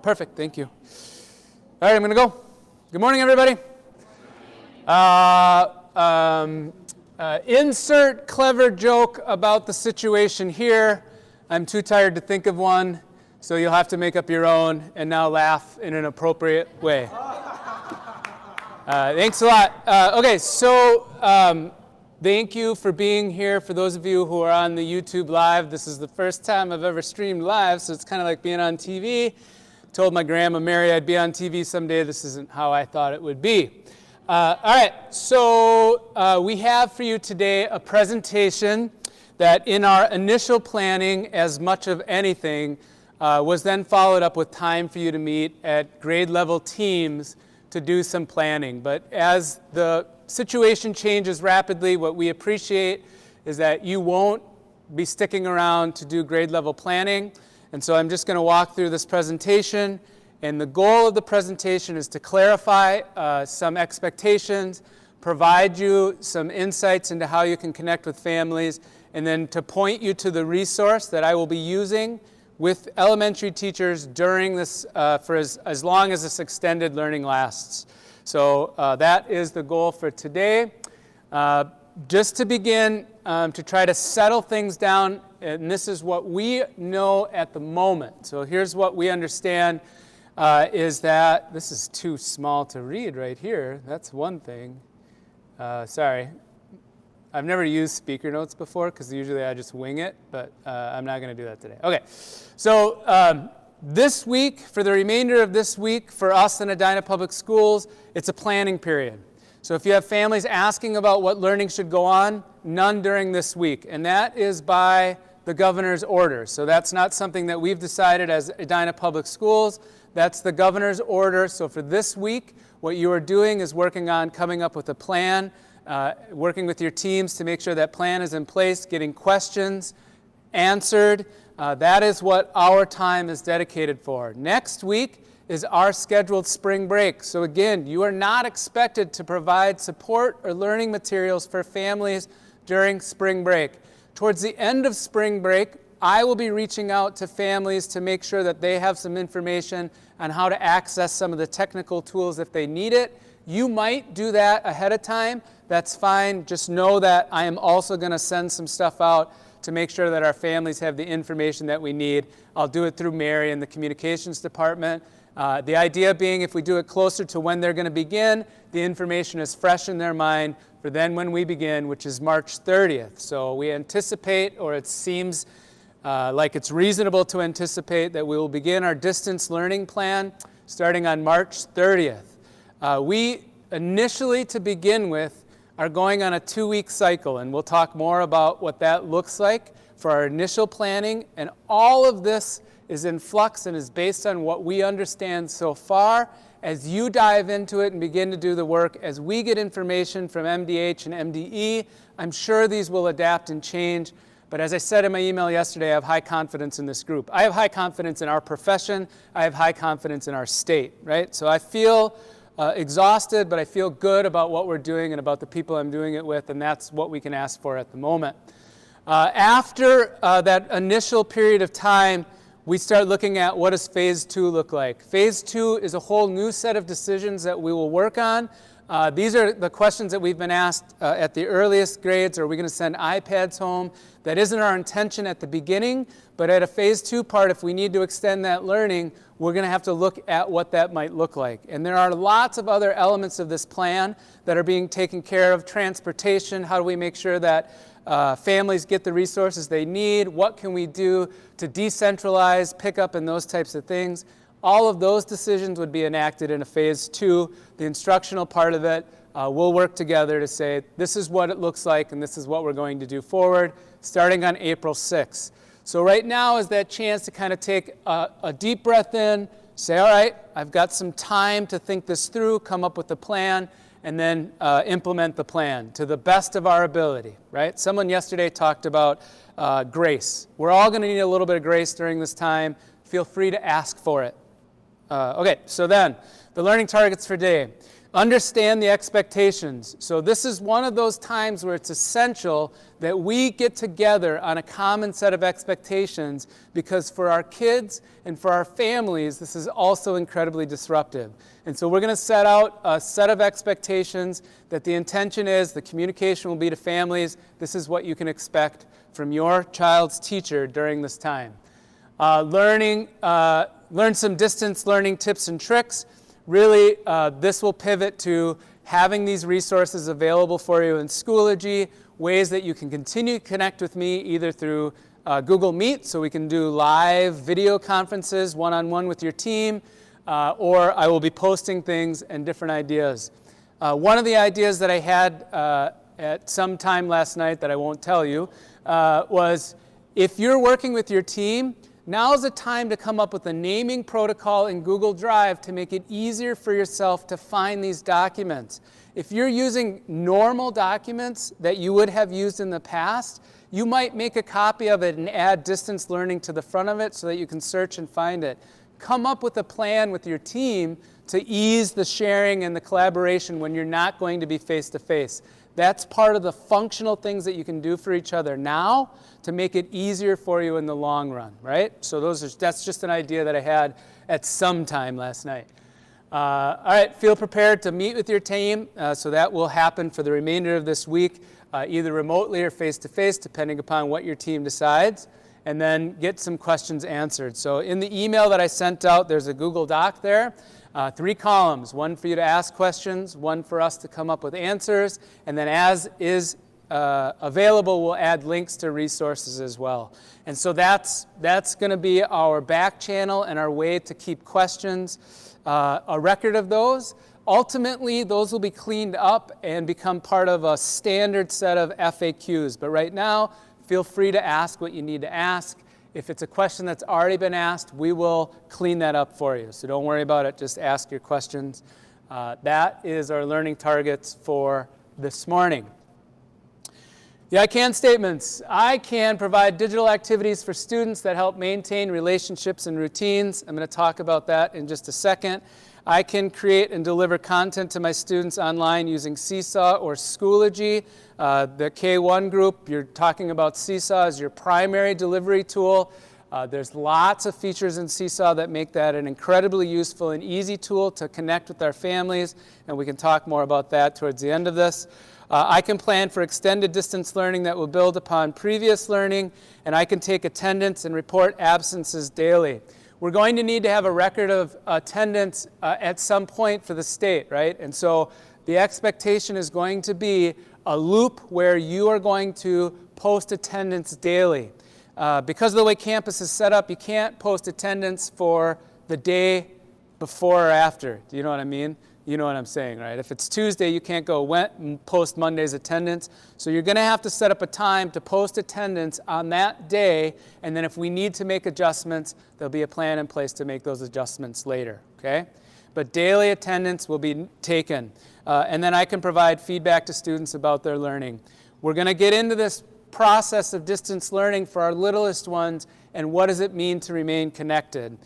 Perfect, thank you. All right, I'm going to go. Good morning, everybody. Insert clever joke about the situation here. I'm too tired to think of one, so you'll have to make up your own and now laugh in an appropriate way. Thanks a lot. Okay, so thank you for being here. For those of you who are on the YouTube Live, this is the first time I've ever streamed live, so it's kind of like being on TV. Told my grandma Mary I'd be on TV someday. This isn't how I thought it would be. All right, so we have for you today a presentation that in our initial planning, as much of anything, was then followed up with time for you to meet at grade level teams to do some planning. But as the situation changes rapidly, what we appreciate is that you won't be sticking around to do grade level planning. And so I'm just going to walk through this presentation. And the goal of the presentation is to clarify some expectations, provide you some insights into how you can connect with families, and then to point you to the resource that I will be using with elementary teachers during this, for as long as this extended learning lasts. So that is the goal for today. Just to begin, to try to settle things down, and this is what we know at the moment. So here's what we understand is that, this is too small to read right here. That's one thing. Sorry. I've never used speaker notes before because usually I just wing it, but I'm not going to do that today. Okay, so this week, for the remainder of this week, for us in Edina Public Schools, it's a planning period. So if you have families asking about what learning should go on, none during this week. And that is by the governor's order. So that's not something that we've decided as Edina Public Schools. That's the governor's order. So for this week, what you are doing is working on coming up with a plan, working with your teams to make sure that plan is in place, getting questions answered. That is what our time is dedicated for. Next week is our scheduled spring break. So again, you are not expected to provide support or learning materials for families during spring break. Towards the end of spring break, I will be reaching out to families to make sure that they have some information on how to access some of the technical tools if they need it. You might do that ahead of time. That's fine. Just know that I am also going to send some stuff out to make sure that our families have the information that we need. I'll do it through Mary in the communications department. The idea being if we do it closer to when they're going to begin, the information is fresh in their mind for then when we begin, which is March 30th. So we anticipate, or it seems like it's reasonable to anticipate, that we will begin our distance learning plan starting on March 30th. We initially, to begin with, are going on a 2-week cycle, and we'll talk more about what that looks like for our initial planning. And all of this is in flux and is based on what we understand so far. As you dive into it and begin to do the work, as we get information from MDH and MDE, I'm sure these will adapt and change. But as I said in my email yesterday, I have high confidence in this group. I have high confidence in our profession. I have high confidence in our state, right? So I feel exhausted, but I feel good about what we're doing and about the people I'm doing it with, and that's what we can ask for at the moment. After that initial period of time, we start looking at what does phase 2 look like. Phase 2 is a whole new set of decisions that we will work on. These are the questions that we've been asked at the earliest grades. Are we going to send iPads home? That isn't our intention at the beginning, but at a phase 2 part, if we need to extend that learning, we're going to have to look at what that might look like. And there are lots of other elements of this plan that are being taken care of. Transportation, how do we make sure that families get the resources they need? What can we do to decentralize, pick up, and those types of things? All of those decisions would be enacted in a phase 2. The instructional part of it, we'll work together to say, this is what it looks like, and this is what we're going to do forward, starting on April 6th. So right now is that chance to kind of take a deep breath in, say, all right, I've got some time to think this through, come up with a plan, and then implement the plan to the best of our ability, right? Someone yesterday talked about grace. We're all going to need a little bit of grace during this time. Feel free to ask for it. Okay, so then, the learning targets for today. Understand the expectations. So this is one of those times where it's essential that we get together on a common set of expectations, because for our kids and for our families, this is also incredibly disruptive. And so we're going to set out a set of expectations that the intention is the communication will be to families. This is what you can expect from your child's teacher during this time. Learn some distance learning tips and tricks. Really, this will pivot to having these resources available for you in Schoology, ways that you can continue to connect with me either through Google Meet, so we can do live video conferences one-on-one with your team, or I will be posting things and different ideas. One of the ideas that I had at some time last night that I won't tell you was, if you're working with your team, now's the time to come up with a naming protocol in Google Drive to make it easier for yourself to find these documents. If you're using normal documents that you would have used in the past, you might make a copy of it and add distance learning to the front of it so that you can search and find it. Come up with a plan with your team to ease the sharing and the collaboration when you're not going to be face-to-face. That's part of the functional things that you can do for each other now to make it easier for you in the long run, right? So that's just an idea that I had at some time last night. All right, feel prepared to meet with your team. So that will happen for the remainder of this week, either remotely or face-to-face, depending upon what your team decides, and then get some questions answered. So in the email that I sent out, there's a Google Doc there. 3 columns, one for you to ask questions, one for us to come up with answers, and then as is available, we'll add links to resources as well. And so that's going to be our back channel and our way to keep questions, a record of those. Ultimately, those will be cleaned up and become part of a standard set of FAQs. But right now, feel free to ask what you need to ask. If it's a question that's already been asked, we will clean that up for you. So don't worry about it, just ask your questions. That is our learning targets for this morning. The I can statements. I can provide digital activities for students that help maintain relationships and routines. I'm going to talk about that in just a second. I can create and deliver content to my students online using Seesaw or Schoology. The K1 group, you're talking about Seesaw as your primary delivery tool. There's lots of features in Seesaw that make that an incredibly useful and easy tool to connect with our families, and we can talk more about that towards the end of this. I can plan for extended distance learning that will build upon previous learning, and I can take attendance and report absences daily. We're going to need to have a record of attendance at some point for the state, right? And so the expectation is going to be a loop where you are going to post attendance daily. Because of the way campus is set up, you can't post attendance for the day before or after. Do you know what I mean? You know what I'm saying, right? If it's Tuesday, you can't go and post Monday's attendance. So you're going to have to set up a time to post attendance on that day, and then if we need to make adjustments, there'll be a plan in place to make those adjustments later, okay? But daily attendance will be taken. And then I can provide feedback to students about their learning. We're going to get into this process of distance learning for our littlest ones, and what does it mean to remain connected.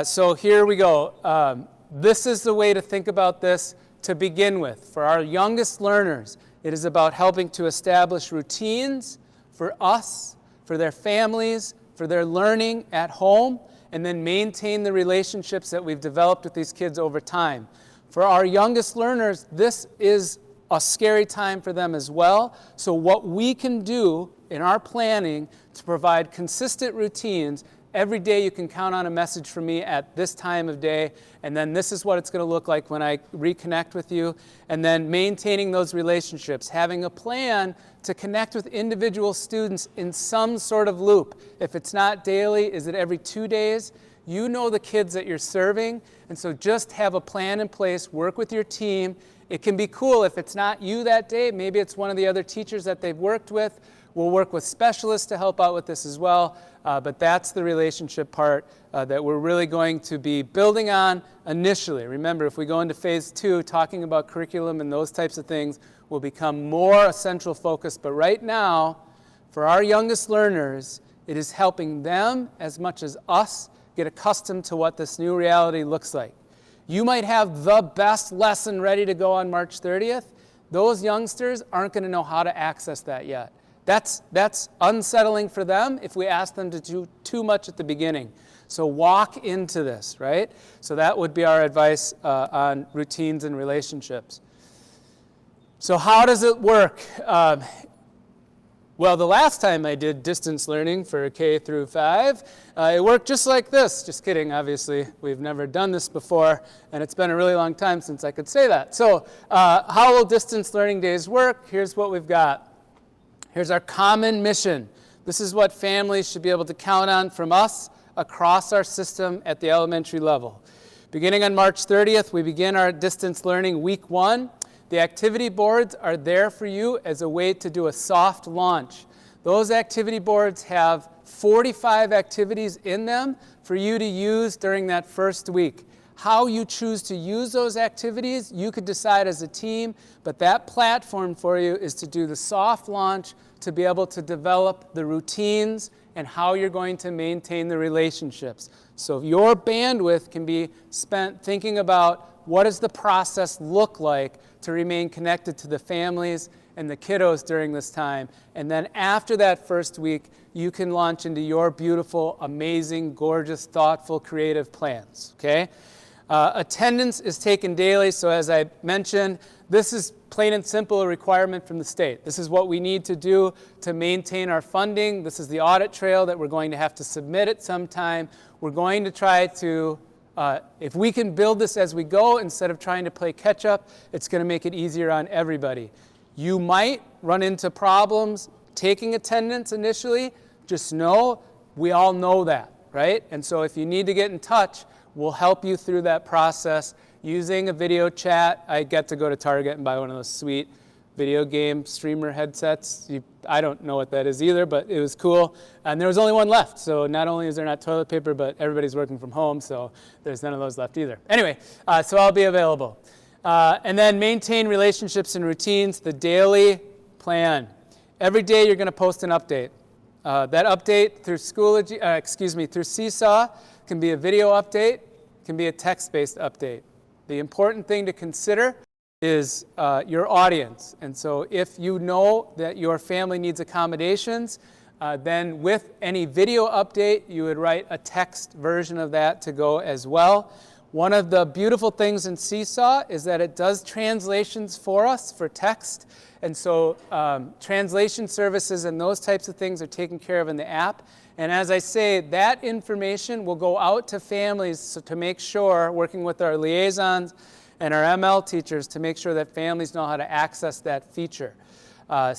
So here we go. This is the way to think about this to begin with. For our youngest learners, it is about helping to establish routines for us, for their families, for their learning at home, and then maintain the relationships that we've developed with these kids over time. For our youngest learners, this is a scary time for them as well. So what we can do in our planning to provide consistent routines. Every day you can count on a message from me at this time of day, and then this is what it's going to look like when I reconnect with you, and then maintaining those relationships, having a plan to connect with individual students in some sort of loop. If it's not daily, is it every 2 days? You know the kids that you're serving, and so just have a plan in place, work with your team. It can be cool if it's not you that day, maybe it's one of the other teachers that they've worked with. We'll work with specialists to help out with this as well, but that's the relationship part that we're really going to be building on initially. Remember, if we go into phase 2, talking about curriculum and those types of things will become more a central focus. But right now, for our youngest learners, it is helping them as much as us get accustomed to what this new reality looks like. You might have the best lesson ready to go on March 30th. Those youngsters aren't going to know how to access that yet. That's unsettling for them if we ask them to do too much at the beginning. So walk into this, right? So that would be our advice on routines and relationships. So how does it work? Well, the last time I did distance learning for K through 5, it worked just like this. Just kidding, obviously. We've never done this before, and it's been a really long time since I could say that. So how will distance learning days work? Here's what we've got. Here's our common mission. This is what families should be able to count on from us across our system at the elementary level. Beginning on March 30th, we begin our distance learning week 1. The activity boards are there for you as a way to do a soft launch. Those activity boards have 45 activities in them for you to use during that first week. How you choose to use those activities, you could decide as a team, but that platform for you is to do the soft launch to be able to develop the routines and how you're going to maintain the relationships. So your bandwidth can be spent thinking about what does the process look like to remain connected to the families and the kiddos during this time. And then after that first week, you can launch into your beautiful, amazing, gorgeous, thoughtful, creative plans, okay? Attendance is taken daily, so as I mentioned, this is plain and simple a requirement from the state. This is what we need to do to maintain our funding. This is the audit trail that we're going to have to submit at some time. We're going to try to, if we can build this as we go instead of trying to play catch up, it's going to make it easier on everybody. You might run into problems taking attendance initially. Just know, we all know that, right? And so if you need to get in touch, we'll help you through that process using a video chat. I get to go to Target and buy one of those sweet video game streamer headsets. I don't know what that is either, but it was cool. And there was only one left. So not only is there not toilet paper, but everybody's working from home, so there's none of those left either. Anyway, so I'll be available. And then maintain relationships and routines, the daily plan. Every day you're going to post an update. That update through through Seesaw can be a video update, can be a text-based update. The important thing to consider is your audience. And so if you know that your family needs accommodations, then with any video update, you would write a text version of that to go as well. One of the beautiful things in Seesaw is that it does translations for us for text. And so translation services and those types of things are taken care of in the app. And as I say, that information will go out to families to make sure, working with our liaisons and our ML teachers, to make sure that families know how to access that feature. And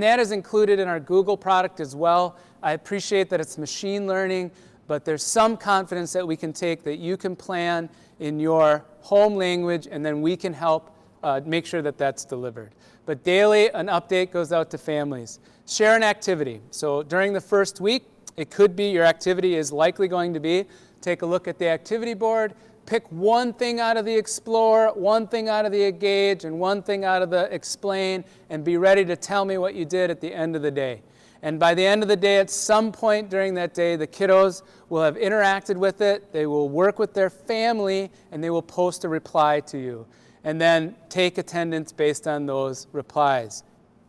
that is included in our Google product as well. I appreciate that it's machine learning, but there's some confidence that we can take that you can plan in your home language, and then we can help make sure that that's delivered. But daily, an update goes out to families. Share an activity. So during the first week, it could be your activity is likely going to be take a look at the activity board, pick one thing out of the explore, one thing out of the engage, and one thing out of the explain, and be ready to tell me what you did at the end of the day. And by the end of the day, at some point during that day, the kiddos will have interacted with it, they will work with their family, and they will post a reply to you. And then take attendance based on those replies.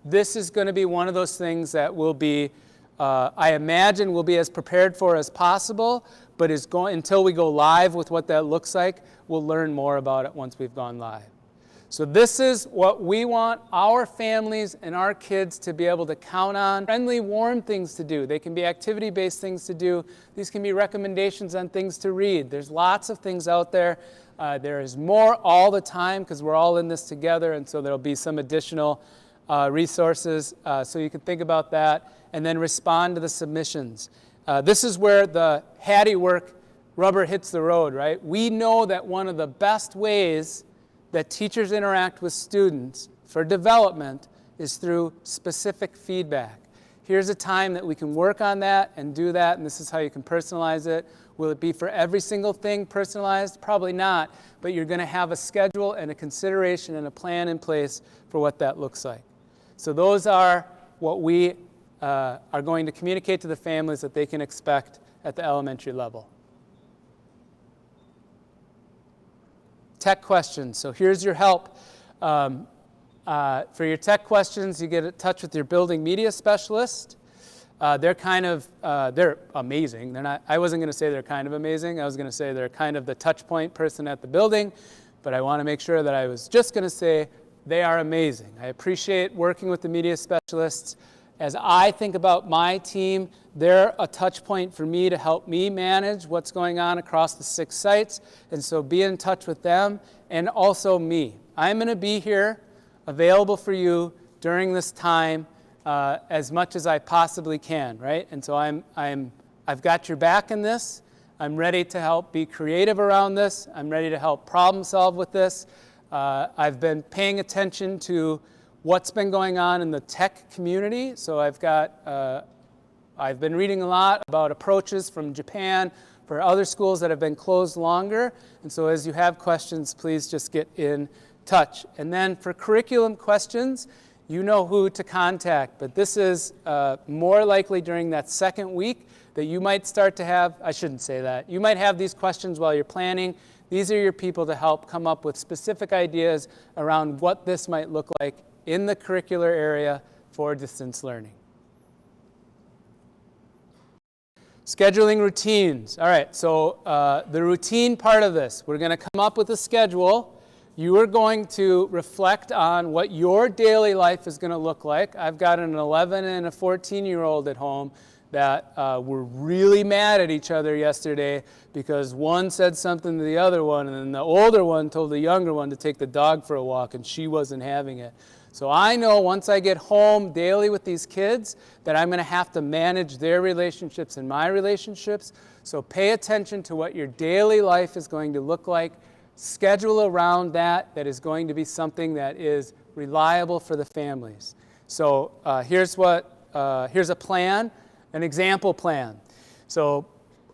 This is going to be one of those things that will be, I imagine, will be as prepared for as possible, but until we go live with what that looks like, we'll learn more about it once we've gone live. So this is what we want our families and our kids to be able to count on. Friendly, warm things to do. They can be activity-based things to do. These can be recommendations on things to read. There's lots of things out there. There is more all the time because we're all in this together, and so there'll be some additional resources, so you can think about that, and then respond to the submissions. This is where the Hattie work rubber hits the road, right? We know that one of the best ways that teachers interact with students for development is through specific feedback. Here's a time that we can work on that and do that, and this is how you can personalize it. Will it be for every single thing personalized? Probably not, but you're going to have a schedule and a consideration and a plan in place for what that looks like. So those are what we are going to communicate to the families that they can expect at the elementary level. tech questions. So here's your help. For your tech questions, you get in touch with your building media specialist. They're amazing. They're not, I wasn't going to say they're kind of amazing. I was going to say they're kind of the touch point person at the building, but I want to make sure that I was just going to say they are amazing. I appreciate working with the media specialists. As I think about my team, they're a touch point for me to help me manage what's going on across the 6 sites, and so be in touch with them and also me. I'm going to be here available for you during this time as much as I possibly can, right? And so I've got your back in this. I'm ready to help be creative around this. I'm ready to help problem solve with this. I've been paying attention to what's been going on in the tech community. So I've been reading a lot about approaches from Japan for other schools that have been closed longer. And so as you have questions, please just get in touch. And then for curriculum questions, you know who to contact, but this is more likely during that second week that you might start to have, I shouldn't say that, you might have these questions while you're planning. These are your people to help come up with specific ideas around what this might look like in the curricular area for distance learning. Scheduling routines. All right, so the routine part of this, we're going to come up with a schedule. You are going to reflect on what your daily life is going to look like. I've got an 11 and a 14-year-old at home that were really mad at each other yesterday because one said something to the other one, and then the older one told the younger one to take the dog for a walk, and she wasn't having it. So I know once I get home daily with these kids that I'm going to have to manage their relationships and my relationships. So pay attention to what your daily life is going to look like. Schedule around that is going to be something that is reliable for the families. So here's a plan, an example plan. So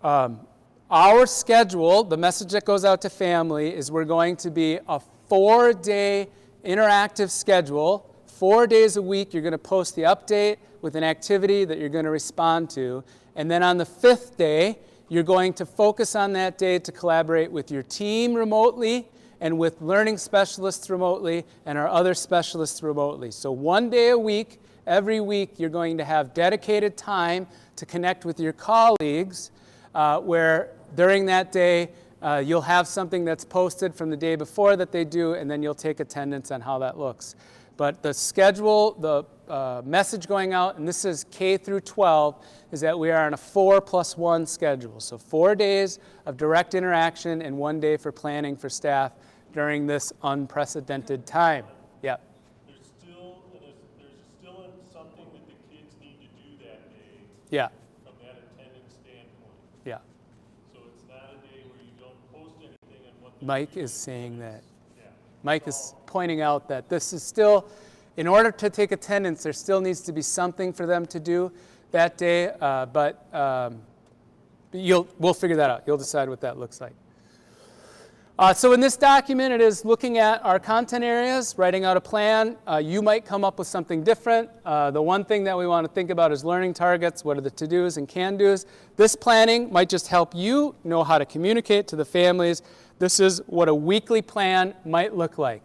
our schedule, the message that goes out to family is we're going to be a 4-day interactive schedule. 4 days a week you're going to post the update with an activity that you're going to respond to. And then on the 5th day, you're going to focus on that day to collaborate with your team remotely and with learning specialists remotely and our other specialists remotely. So 1 day a week, every week, you're going to have dedicated time to connect with your colleagues where during that day, you'll have something that's posted from the day before that they do, and then you'll take attendance on how that looks. But the schedule, the message going out, and this is K through 12, is that we are on a 4+1 schedule. So 4 days of direct interaction and 1 day for planning for staff during this unprecedented time. Yeah. There's still something that the kids need to do that day. Yeah. From that attendance standpoint. Yeah. So it's not a day where you don't post anything on what. Mike is saying that. Yeah. Mike is pointing out that this is still, in order to take attendance, there still needs to be something for them to do that day, but we'll figure that out. You'll decide what that looks like. So in this document, it is looking at our content areas, writing out a plan. You might come up with something different. The one thing that we want to think about is learning targets. What are the to-dos and can-dos? This planning might just help you know how to communicate to the families. This is what a weekly plan might look like.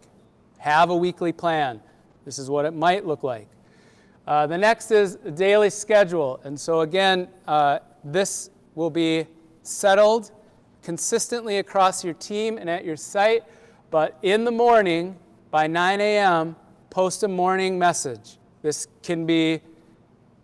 Have a weekly plan. This is what it might look like. The next is a daily schedule. And so again, this will be settled consistently across your team and at your site. But in the morning, by 9 a.m., post a morning message. This can be,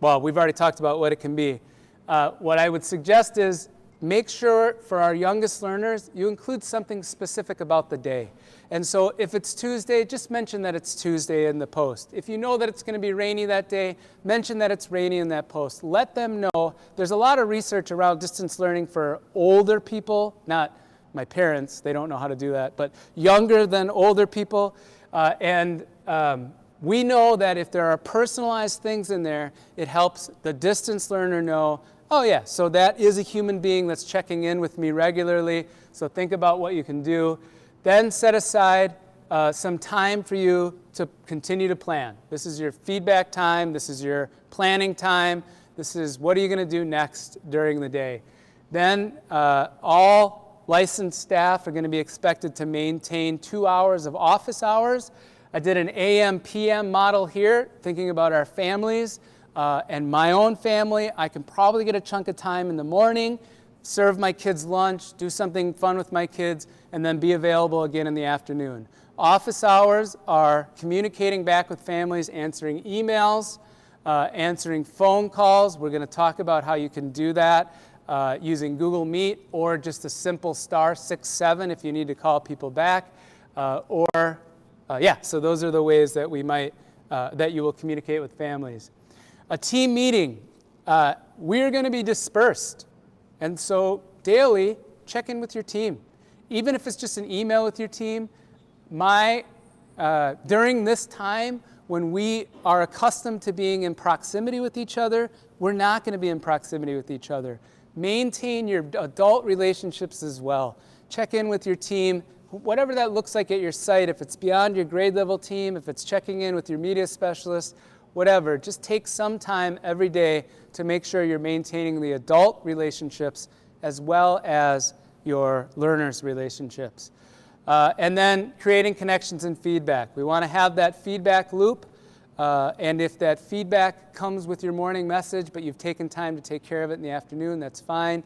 well, we've already talked about what it can be. What I would suggest is make sure for our youngest learners, you include something specific about the day. And so if it's Tuesday, just mention that it's Tuesday in the post. If you know that it's going to be rainy that day, mention that it's rainy in that post. Let them know. There's a lot of research around distance learning for older people, not my parents, they don't know how to do that, but younger than older people. We know that if there are personalized things in there, it helps the distance learner know, oh yeah, so that is a human being that's checking in with me regularly, so think about what you can do. Then set aside some time for you to continue to plan. This is your feedback time, this is your planning time, this is what are you going to do next during the day. Then all licensed staff are going to be expected to maintain 2 hours of office hours. I did an AM/PM model here, thinking about our families and my own family. I can probably get a chunk of time in the morning, serve my kids lunch, do something fun with my kids, and then be available again in the afternoon. Office hours are communicating back with families, answering emails, answering phone calls. We're going to talk about how you can do that using Google Meet or just a simple *67 if you need to call people back. So those are the ways that we might, that you will communicate with families. A team meeting. We're going to be dispersed. And so daily, check in with your team. Even if it's just an email with your team, during this time when we are accustomed to being in proximity with each other, we're not going to be in proximity with each other. Maintain your adult relationships as well. Check in with your team, whatever that looks like at your site. If it's beyond your grade level team, if it's checking in with your media specialist, whatever. Just take some time every day to make sure you're maintaining the adult relationships as well as your learners' relationships. And then creating connections and feedback. We want to have that feedback loop. And if that feedback comes with your morning message, but you've taken time to take care of it in the afternoon, that's fine.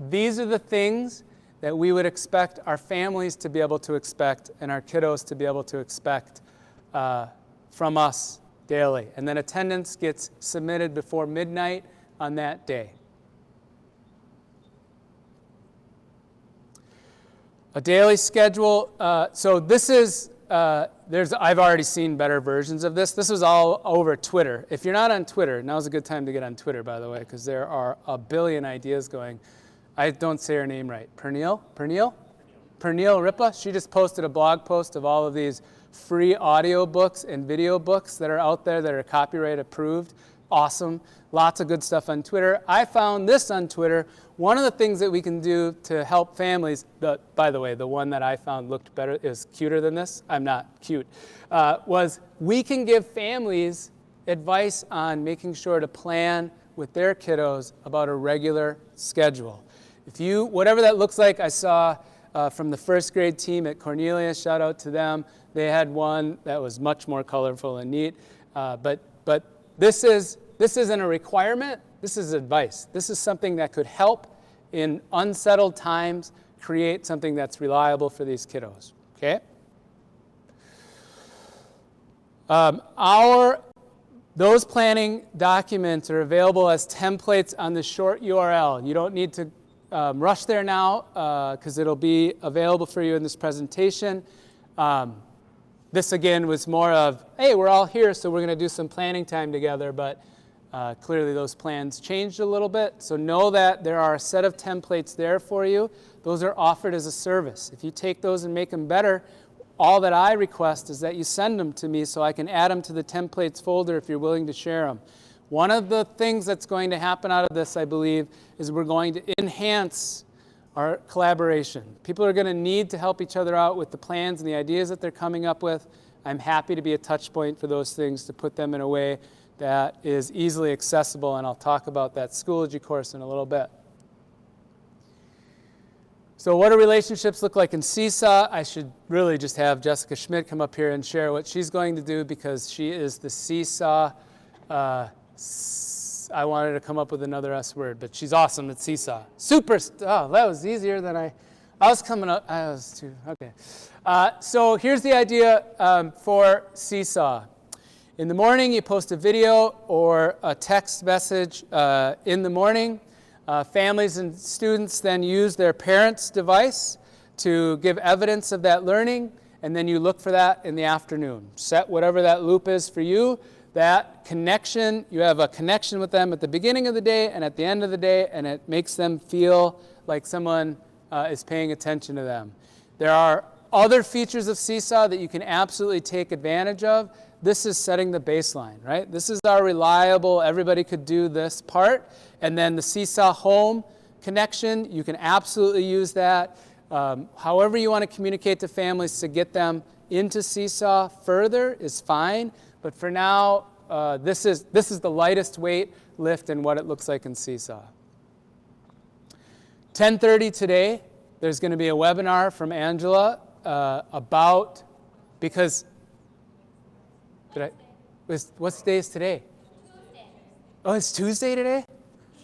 These are the things that we would expect our families to be able to expect and our kiddos to be able to expect from us daily. And then attendance gets submitted before midnight on that day. A daily schedule. So this is, I've already seen better versions of this. This was all over Twitter. If you're not on Twitter, now's a good time to get on Twitter, by the way, because there are a billion ideas going. I don't say her name right. Pernille Ripa. She just posted a blog post of all of these free audio books and video books that are out there that are copyright approved. Awesome. Lots of good stuff on Twitter. I found this on Twitter. One of the things that we can do to help families, by the way, the one that I found looked better, is cuter than this. I'm not cute. Was we can give families advice on making sure to plan with their kiddos about a regular schedule. If you, whatever that looks like, I saw from the first grade team at Cornelia, shout out to them. They had one that was much more colorful and neat. But this isn't a requirement. This is advice. This is something that could help in unsettled times create something that's reliable for these kiddos. Okay? Those planning documents are available as templates on the short URL. You don't need to rush there now because it'll be available for you in this presentation. This again was more of, hey, we're all here, so we're going to do some planning time together, but clearly those plans changed a little bit. So know that there are a set of templates there for you. Those are offered as a service. If you take those and make them better, all that I request is that you send them to me so I can add them to the templates folder if you're willing to share them. One of the things that's going to happen out of this, I believe, is we're going to enhance our collaboration. People are going to need to help each other out with the plans and the ideas that they're coming up with. I'm happy to be a touch point for those things, to put them in a way that is easily accessible, and I'll talk about that Schoology course in a little bit. So what do relationships look like in Seesaw? I should really just have Jessica Schmidt come up here and share what she's going to do, because she is the Seesaw, I wanted to come up with another S word, but she's awesome at Seesaw. Super, oh, that was easier than I was coming up, I was too, okay. So here's the idea for Seesaw. In the morning, you post a video or a text message in the morning. Families and students then use their parents' device to give evidence of that learning, and then you look for that in the afternoon. Set whatever that loop is for you. That connection, you have a connection with them at the beginning of the day and at the end of the day, and it makes them feel like someone is paying attention to them. There are other features of Seesaw that you can absolutely take advantage of. This is setting the baseline, right? This is our reliable, everybody could do this part. And then the Seesaw home connection, you can absolutely use that. However you want to communicate to families to get them into Seesaw further is fine. But for now, this is the lightest weight lift in what it looks like in Seesaw. 10:30 today, there's going to be a webinar from Angela about, because, what day is today? Tuesday. Oh, it's Tuesday today?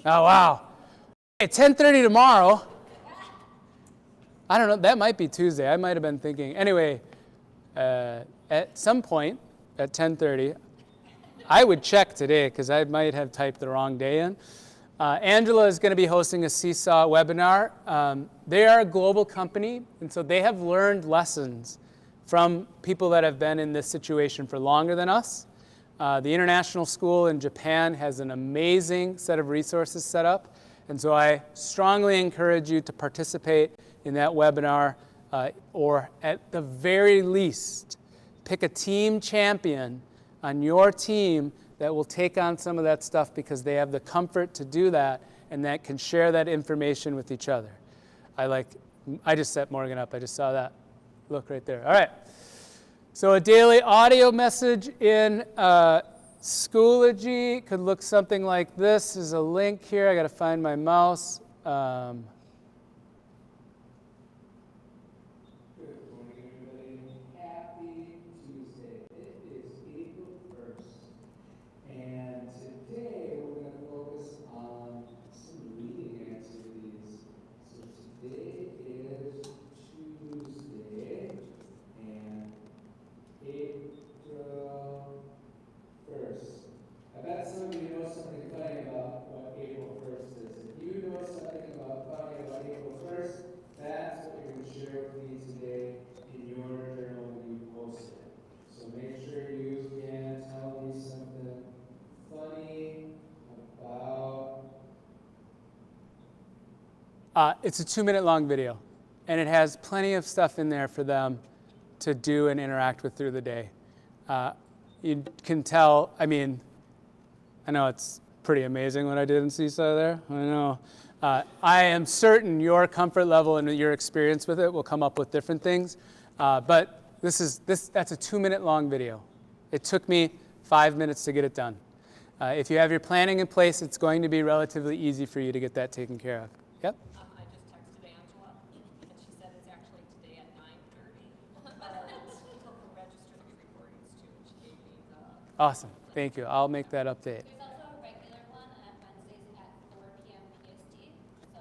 Oh, wow. At 10:30 tomorrow. I don't know, that might be Tuesday. I might have been thinking. Anyway, at some point at 10:30, I would check today because I might have typed the wrong day in. Angela is going to be hosting a Seesaw webinar. They are a global company, and so they have learned lessons from people that have been in this situation for longer than us. The international school in Japan has an amazing set of resources set up, and so I strongly encourage you to participate in that webinar, or at the very least, pick a team champion on your team that will take on some of that stuff because they have the comfort to do that and that can share that information with each other. I just set Morgan up. I just saw that. Look right there. All right. So a daily audio message in Schoology could look something like this. There's a link here. I got to find my mouse. It's a 2-minute long video, and it has plenty of stuff in there for them to do and interact with through the day. You can tell, I mean, I know it's pretty amazing what I did in Seesaw there. I know. I am certain your comfort level and your experience with it will come up with different things, but that's a 2-minute long video. It took me 5 minutes to get it done. If you have your planning in place, it's going to be relatively easy for you to get that taken care of. Yep? I just texted Angela, and she said it's actually today at 9:30. For registering the recordings too. She gave me the... Awesome. Thank you. I'll make that update. There's also a regular one on Wednesdays at 4 p.m. PST. So...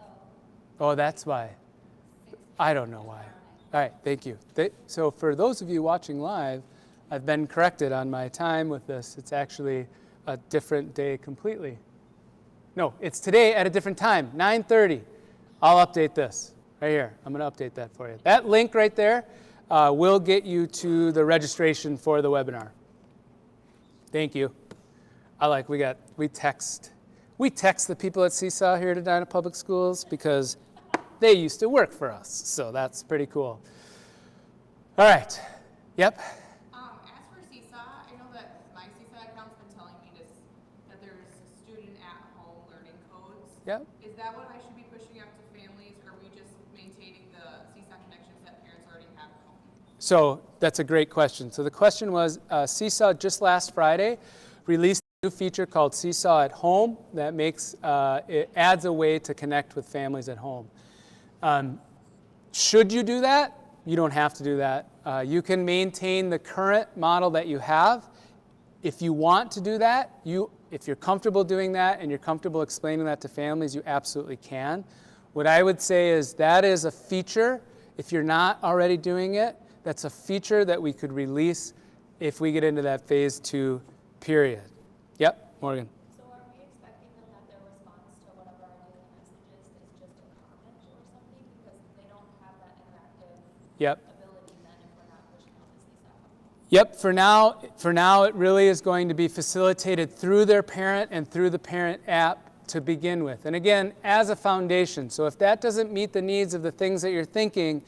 Oh, that's why. I don't know why. All right, thank you. So for those of you watching live, I've been corrected on my time with this. It's actually a different day completely. No, it's today at a different time, 9:30. I'll update this right here. I'm going to update that for you. That link right there will get you to the registration for the webinar. Thank you. We text the people at Seesaw here at Edina Public Schools because they used to work for us, so that's pretty cool. All right. Yep. As for Seesaw, I know that my Seesaw account's been telling me that there's student at-home learning codes. Yep. Is that what I should be pushing out to families, or are we just maintaining the Seesaw connections that parents already have at home? So that's a great question. So the question was, Seesaw just last Friday released a new feature called Seesaw at Home that it adds a way to connect with families at home. Should you do that? You don't have to do that. You can maintain the current model that you have. If you want to do that, if you're comfortable doing that and you're comfortable explaining that to families, you absolutely can. What I would say is that is a feature. If you're not already doing it, that's a feature that we could release if we get into that phase 2 period. Yep, Morgan. So are we expecting them that their response to one of our daily messages is just a comment or something? Because they don't have that interactive ability then if we're not pushing out the Seesaw. Yep, for now it really is going to be facilitated through their parent and through the parent app to begin with. And again, as a foundation. So if that doesn't meet the needs of the things that you're thinking,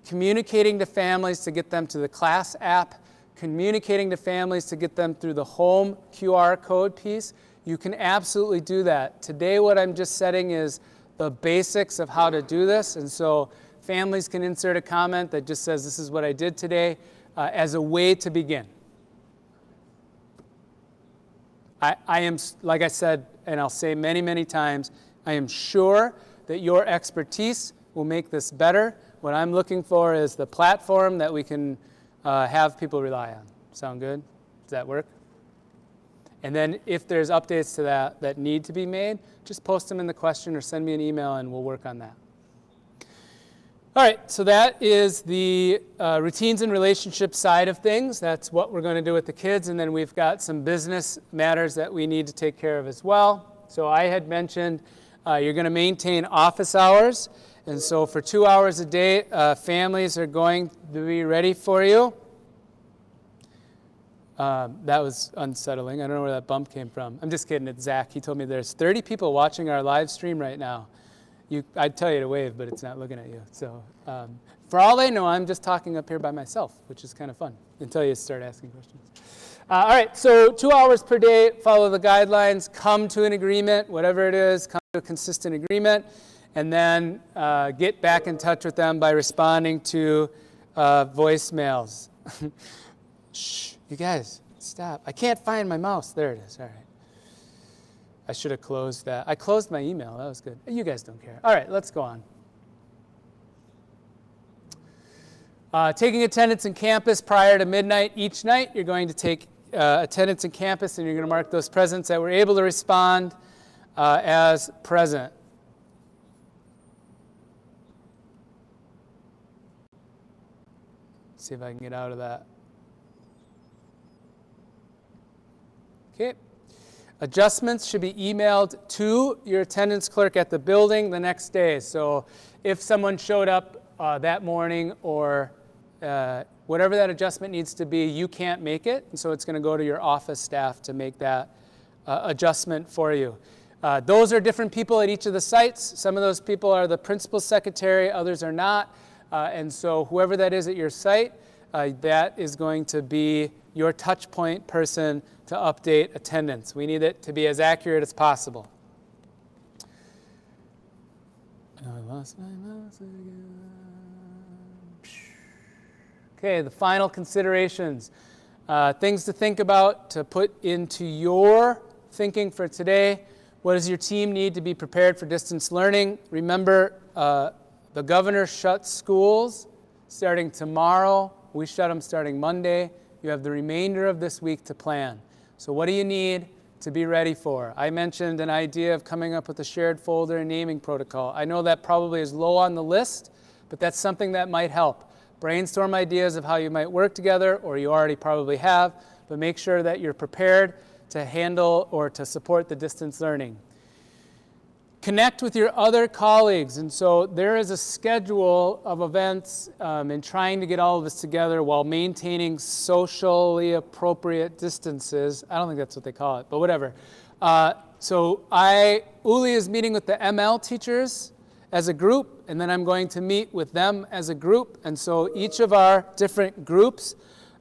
communicating to families to get them to the class app, communicating to families to get them through the home QR code piece, you can absolutely do that. Today what I'm just setting is the basics of how to do this, and so families can insert a comment that just says, this is what I did today, as a way to begin. I am, like I said, and I'll say many, many times, I am sure that your expertise will make this better. What I'm looking for is the platform that we can have people rely on. Sound good? Does that work? And then if there's updates to that need to be made, just post them in the question or send me an email and we'll work on that. All right, so that is the routines and relationships side of things. That's what we're going to do with the kids. And then we've got some business matters that we need to take care of as well. So I had mentioned you're going to maintain office hours. And so for 2 hours a day, families are going to be ready for you. That was unsettling. I don't know where that bump came from. I'm just kidding. It's Zach. He told me there's 30 people watching our live stream right now. I'd tell you to wave, but it's not looking at you. So for all I know, I'm just talking up here by myself, which is kind of fun until you start asking questions. All right, so 2 hours per day, follow the guidelines, come to an agreement, whatever it is, come to a consistent agreement, and then get back in touch with them by responding to voicemails. Shh, you guys, stop. I can't find my mouse. There it is. All right. I should have closed that. I closed my email. That was good. You guys don't care. All right, let's go on. Taking attendance in campus prior to midnight each night. You're going to take attendance in campus, and you're going to mark those presents that were able to respond as present. See if I can get out of that. Okay. Adjustments should be emailed to your attendance clerk at the building the next day. So if someone showed up that morning or whatever that adjustment needs to be, you can't make it. And so it's going to go to your office staff to make that adjustment for you. Those are different people at each of the sites. Some of those people are the principal secretary, others are not. And so whoever that is at your site, that is going to be your touch point person to update attendance. We need it to be as accurate as possible. I lost my mouse again. Okay, the final considerations. Things to think about, to put into your thinking for today. What does your team need to be prepared for distance learning? Remember, the governor shuts schools starting tomorrow. We shut them starting Monday. You have the remainder of this week to plan. So what do you need to be ready for? I mentioned an idea of coming up with a shared folder and naming protocol. I know that probably is low on the list, but that's something that might help. Brainstorm ideas of how you might work together, or you already probably have, but make sure that you're prepared to handle or to support the distance learning. Connect with your other colleagues, and so there is a schedule of events in trying to get all of us together while maintaining socially appropriate distances. I don't think that's what they call it, but whatever. Uli is meeting with the ML teachers as a group, and then I'm going to meet with them as a group, and so each of our different groups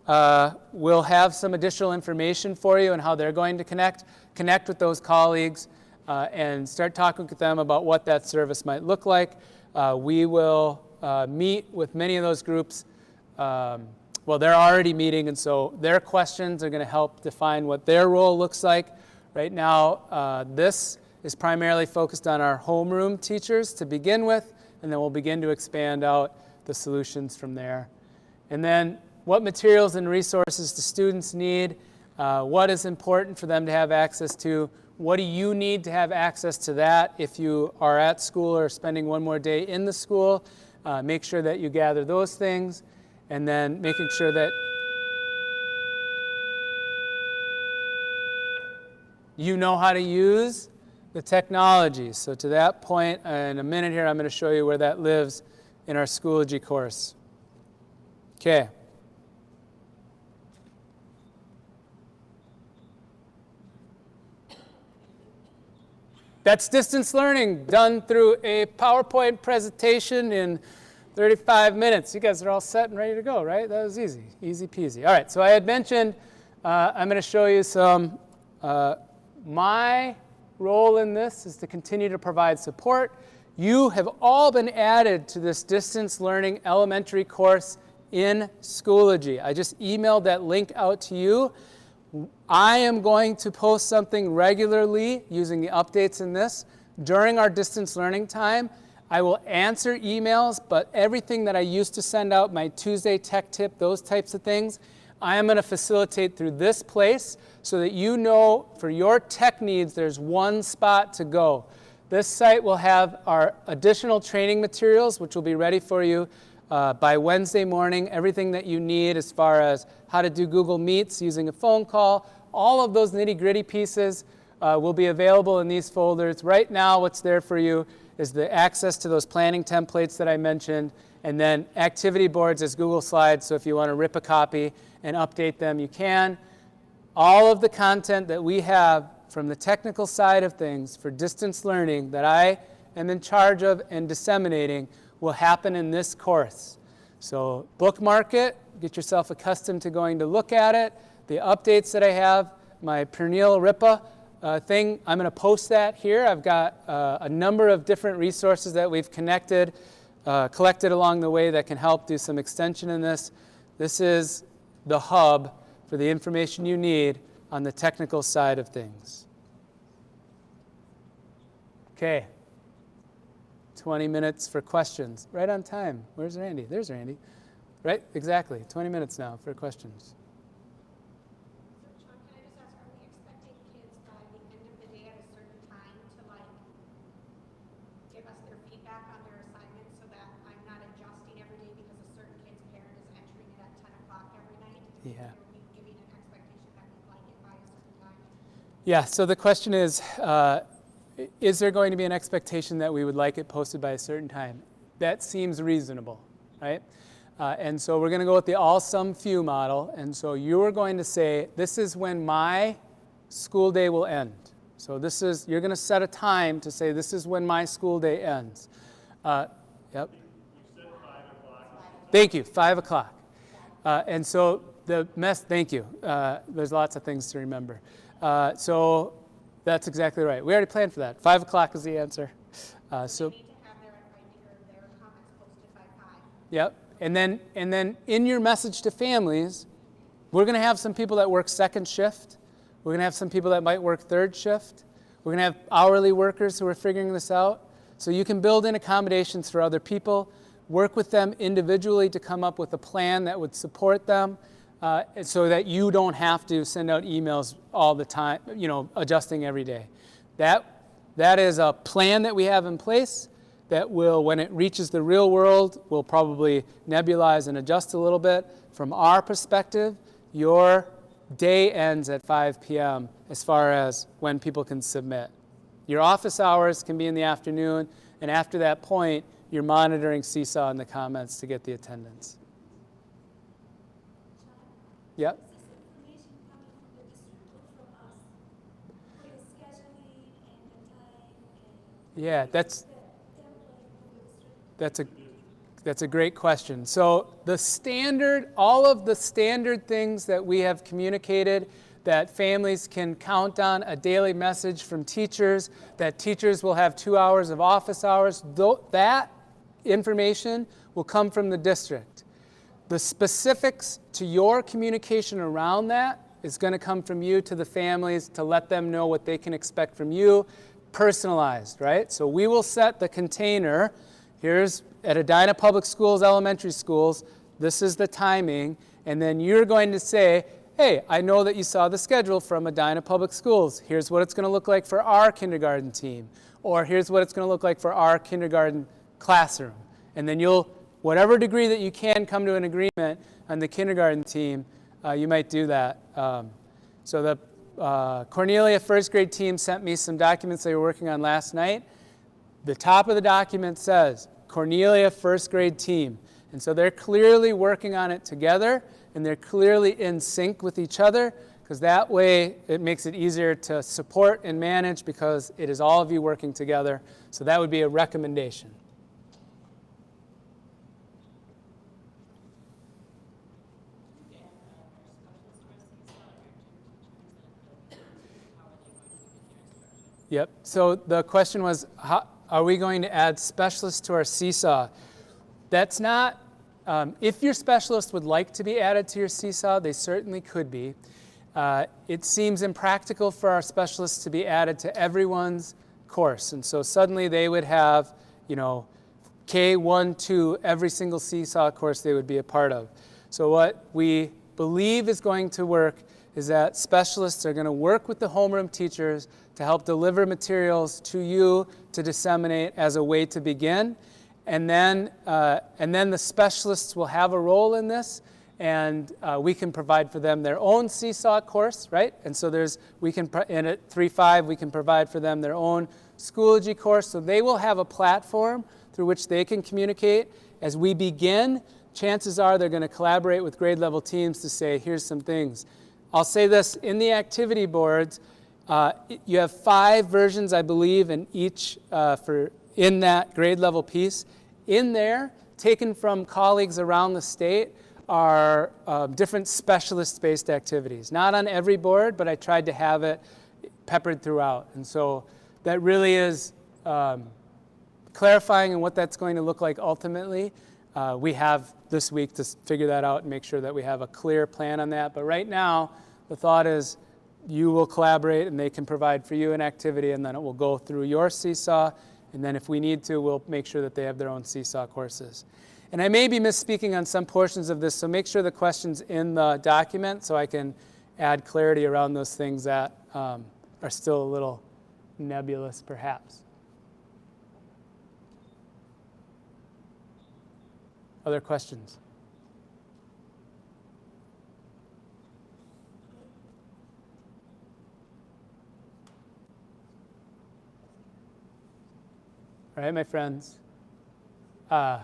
will have some additional information for you on how they're going to connect with those colleagues, and start talking with them about what that service might look like. We will meet with many of those groups. Well, they're already meeting, and so their questions are going to help define what their role looks like. Right now, this is primarily focused on our homeroom teachers to begin with, and then we'll begin to expand out the solutions from there. And then what materials and resources do students need? What is important for them to have access to? What do you need to have access to that if you are at school or spending one more day in the school? Make sure that you gather those things, and then making sure that you know how to use the technology. So to that point, in a minute here, I'm going to show you where that lives in our Schoology course. Okay. That's distance learning done through a PowerPoint presentation in 35 minutes. You guys are all set and ready to go, right? That was easy, easy peasy. All right, so I had mentioned I'm going to show you some, my role in this is to continue to provide support. You have all been added to this distance learning elementary course in Schoology. I just emailed that link out to you. I am going to post something regularly using the updates in this during our distance learning time I will answer emails, but everything that I used to send out, my Tuesday tech tip, those types of things, I am going to facilitate through this place so that you know for your tech needs, there's one spot to go. This site will have our additional training materials, which will be ready for you by Wednesday morning. Everything that you need as far as how to do Google Meets using a phone call, all of those nitty-gritty pieces will be available in these folders. Right now, what's there for you is the access to those planning templates that I mentioned, and then activity boards as Google Slides, so if you want to rip a copy and update them, you can. All of the content that we have from the technical side of things for distance learning that I am in charge of and disseminating will happen in this course. So bookmark it, get yourself accustomed to going to look at it. The updates that I have, my Pernil Ripa thing, I'm going to post that here. I've got a number of different resources that we've collected along the way that can help do some extension in this. This is the hub for the information you need on the technical side of things. Okay. 20 minutes for questions. Right on time. Where's Randy? There's Randy. Right? Exactly. 20 minutes now for questions. So, Sean, can I just ask, are we expecting kids by the end of the day at a certain time to, like, give us their feedback on their assignments so that I'm not adjusting every day because a certain kid's parent is entering it at 10 o'clock every night? Yeah. Are we giving an expectation that we'd like it by a certain time? Yeah, so the question is there going to be an expectation that we would like it posted by a certain time? That seems reasonable, right? And so we're going to go with the all, some, few model. And so you're going to say, this is when my school day will end. So this is, you're going to set a time to say, this is when my school day ends. Yep. You said 5 o'clock. Thank you, 5 o'clock. And so thank you. There's lots of things to remember. So that's exactly right. We already planned for that. 5 o'clock is the answer. They need to have their comments posted by 5. Yep. And then in your message to families, we're going to have some people that work second shift. We're going to have some people that might work third shift. We're going to have hourly workers who are figuring this out. So you can build in accommodations for other people, work with them individually to come up with a plan that would support them so that you don't have to send out emails all the time, adjusting every day. That is a plan that we have in place that will, when it reaches the real world, will probably nebulize and adjust a little bit. From our perspective, your day ends at 5 p.m. as far as when people can submit. Your office hours can be in the afternoon, and after that point, you're monitoring Seesaw in the comments to get the attendance. Yep. Is this information coming from the district or from us? For the scheduling and the time and Yeah, the template for the district? that's a great question. So all of the standard things that we have communicated that families can count on, a daily message from teachers, that teachers will have 2 hours of office hours, that information will come from the district. The specifics to your communication around that is going to come from you to the families to let them know what they can expect from you, personalized, right? So we will set the container. Here's at Edina Public Schools, elementary schools, this is the timing, and then you're going to say, hey, I know that you saw the schedule from Edina Public Schools. Here's what it's going to look like for our kindergarten team, or here's what it's going to look like for our kindergarten classroom. And then whatever degree that you can come to an agreement on the kindergarten team, you might do that. So the Cornelia first grade team sent me some documents they were working on last night. The top of the document says, Cornelia first grade team. And so they're clearly working on it together, and they're clearly in sync with each other, because that way it makes it easier to support and manage because it is all of you working together. So that would be a recommendation. Yep. So the question was, are we going to add specialists to our Seesaw? That's not, if your specialist would like to be added to your Seesaw, they certainly could be. It seems impractical for our specialists to be added to everyone's course. And so suddenly they would have, K1, 2, every single Seesaw course they would be a part of. So what we believe is going to work is that specialists are going to work with the homeroom teachers to help deliver materials to you to disseminate as a way to begin. And then the specialists will have a role in this, and we can provide for them their own Seesaw course, right? And so and at 3.5, we can provide for them their own Schoology course. So they will have a platform through which they can communicate. As we begin, chances are they're going to collaborate with grade level teams to say, here's some things. I'll say this, in the activity boards, you have 5 versions, I believe, in each in that grade level piece. In there, taken from colleagues around the state, are different specialist-based activities. Not on every board, but I tried to have it peppered throughout. And so that really is clarifying in what that's going to look like ultimately. We have this week to figure that out and make sure that we have a clear plan on that. But right now, the thought is you will collaborate and they can provide for you an activity, and then it will go through your Seesaw. And then if we need to, we'll make sure that they have their own Seesaw courses. And I may be misspeaking on some portions of this, so make sure the question's in the document so I can add clarity around those things that are still a little nebulous, perhaps. Other questions? All right, my friends. I'm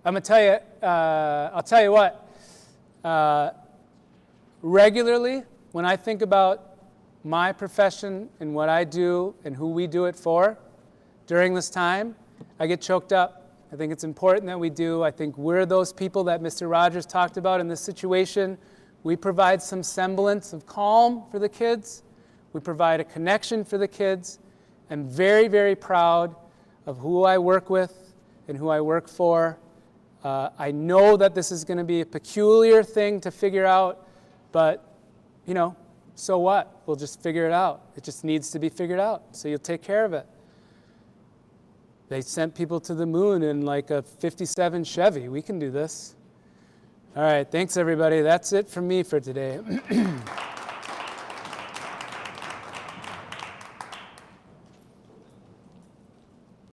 gonna tell you. I'll tell you what. Regularly, when I think about my profession and what I do and who we do it for, during this time, I get choked up. I think it's important that we do. I think we're those people that Mr. Rogers talked about in this situation. We provide some semblance of calm for the kids. We provide a connection for the kids. I'm very, very proud of who I work with and who I work for. I know that this is going to be a peculiar thing to figure out, but, you know, so what? We'll just figure it out. It just needs to be figured out, so you'll take care of it. They sent people to the moon in like a 57 Chevy. We can do this. All right, thanks everybody. That's it from me for today.